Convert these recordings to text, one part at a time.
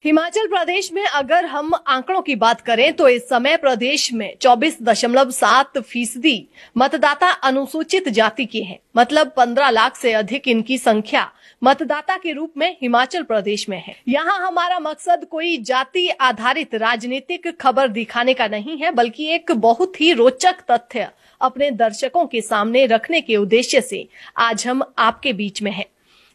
हिमाचल प्रदेश में अगर हम आंकड़ों की बात करें तो इस समय प्रदेश में 24.7% मतदाता अनुसूचित जाति के हैं। मतलब 15 लाख से अधिक इनकी संख्या मतदाता के रूप में हिमाचल प्रदेश में है। यहाँ हमारा मकसद कोई जाति आधारित राजनीतिक खबर दिखाने का नहीं है, बल्कि एक बहुत ही रोचक तथ्य अपने दर्शकों के सामने रखने के उद्देश्य से आज हम आपके बीच में हैं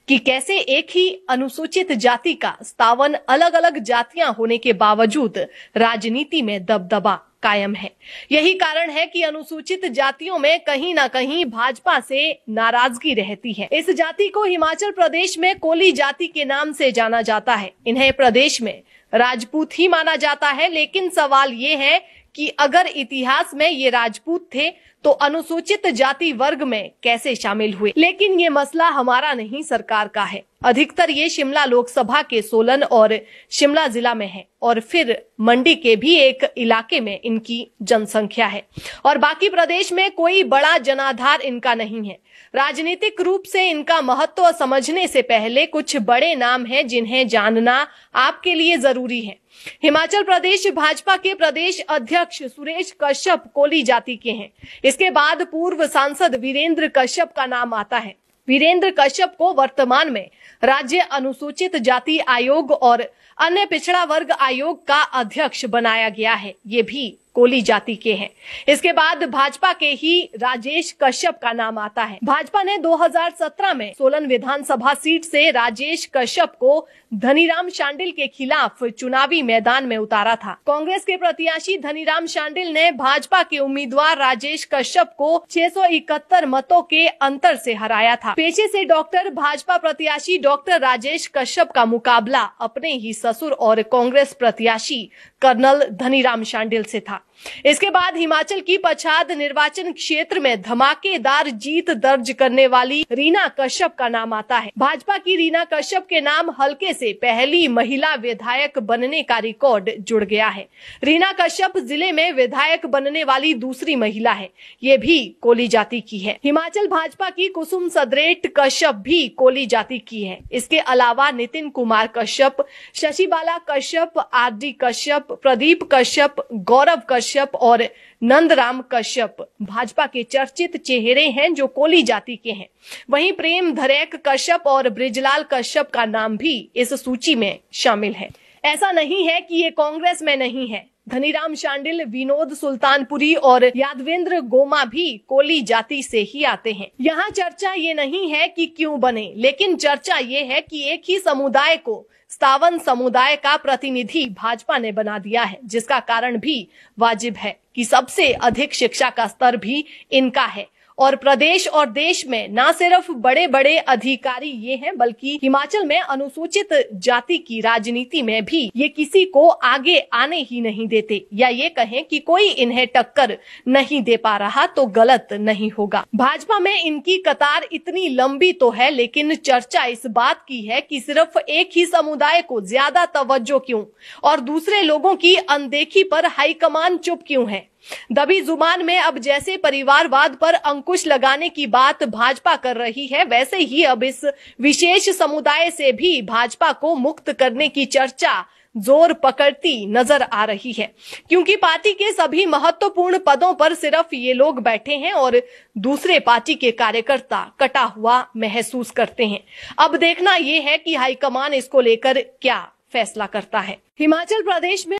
कि कैसे एक ही अनुसूचित जाति का 57 अलग अलग जातियां होने के बावजूद राजनीति में दबदबा कायम है। यही कारण है कि अनुसूचित जातियों में कहीं ना कहीं भाजपा से नाराजगी रहती है। इस जाति को हिमाचल प्रदेश में कोली जाति के नाम से जाना जाता है। इन्हें प्रदेश में राजपूत ही माना जाता है, लेकिन सवाल ये है कि अगर इतिहास में ये राजपूत थे तो अनुसूचित जाति वर्ग में कैसे शामिल हुए। लेकिन ये मसला हमारा नहीं, सरकार का है। अधिकतर ये शिमला लोकसभा के सोलन और शिमला जिला में है और फिर मंडी के भी एक इलाके में इनकी जनसंख्या है और बाकी प्रदेश में कोई बड़ा जनाधार इनका नहीं है। राजनीतिक रूप से इनका महत्व समझने से पहले कुछ बड़े नाम हैं जिन्हें जानना आपके लिए जरूरी है। हिमाचल प्रदेश भाजपा के प्रदेश अध्यक्ष सुरेश कश्यप कोली जाति के हैं। इसके बाद पूर्व सांसद वीरेंद्र कश्यप का नाम आता है। वीरेंद्र कश्यप को वर्तमान में राज्य अनुसूचित जाति आयोग और अन्य पिछड़ा वर्ग आयोग का अध्यक्ष बनाया गया है। ये भी कोली जाति के हैं। इसके बाद भाजपा के ही राजेश कश्यप का नाम आता है। भाजपा ने 2017 में सोलन विधानसभा सीट से राजेश कश्यप को धनीराम शांडिल के खिलाफ चुनावी मैदान में उतारा था। कांग्रेस के प्रत्याशी धनीराम शांडिल ने भाजपा के उम्मीदवार राजेश कश्यप को 671 मतों के अंतर से हराया था। पेशे से डॉक्टर, भाजपा प्रत्याशी डॉक्टर राजेश कश्यप का मुकाबला अपने ही ससुर और कांग्रेस प्रत्याशी कर्नल धनीराम शांडिल से था। इसके बाद हिमाचल की पच्छाद निर्वाचन क्षेत्र में धमाकेदार जीत दर्ज करने वाली रीना कश्यप का नाम आता है। भाजपा की रीना कश्यप के नाम हलके से पहली महिला विधायक बनने का रिकॉर्ड जुड़ गया है। रीना कश्यप जिले में विधायक बनने वाली दूसरी महिला है। ये भी कोली जाति की है। हिमाचल भाजपा की कुसुम सदरेट कश्यप भी कोली जाति की है। इसके अलावा नितिन कुमार कश्यप, शशिबाला कश्यप, आरडी कश्यप, प्रदीप कश्यप, गौरव कश्यप और नंदराम कश्यप भाजपा के चर्चित चेहरे हैं जो कोली जाति के हैं। वहीं प्रेम धरेक कश्यप और ब्रिजलाल कश्यप का नाम भी इस सूची में शामिल है। ऐसा नहीं है कि ये कांग्रेस में नहीं है। धनीराम शांडिल, विनोद सुल्तानपुरी और यादवेंद्र गोमा भी कोली जाति से ही आते हैं। यहाँ चर्चा ये नहीं है कि क्यों बने, लेकिन चर्चा ये है कि एक ही समुदाय को 57 समुदाय का प्रतिनिधि भाजपा ने बना दिया है, जिसका कारण भी वाजिब है कि सबसे अधिक शिक्षा का स्तर भी इनका है। और प्रदेश और देश में न सिर्फ बड़े बड़े अधिकारी ये हैं, बल्कि हिमाचल में अनुसूचित जाति की राजनीति में भी ये किसी को आगे आने ही नहीं देते, या ये कहें कि कोई इन्हें टक्कर नहीं दे पा रहा तो गलत नहीं होगा। भाजपा में इनकी कतार इतनी लंबी तो है, लेकिन चर्चा इस बात की है कि सिर्फ एक ही समुदाय को ज्यादा तवज्जो क्यों और दूसरे लोगों की अनदेखी पर हाईकमान चुप क्यों है। दबी जुबान में अब जैसे परिवारवाद पर अंकुश लगाने की बात भाजपा कर रही है, वैसे ही अब इस विशेष समुदाय से भी भाजपा को मुक्त करने की चर्चा जोर पकड़ती नजर आ रही है, क्योंकि पार्टी के सभी महत्वपूर्ण पदों पर सिर्फ ये लोग बैठे हैं और दूसरे पार्टी के कार्यकर्ता कटा हुआ महसूस करते हैं। अब देखना ये है कि हाईकमान इसको लेकर क्या फैसला करता है। हिमाचल प्रदेश में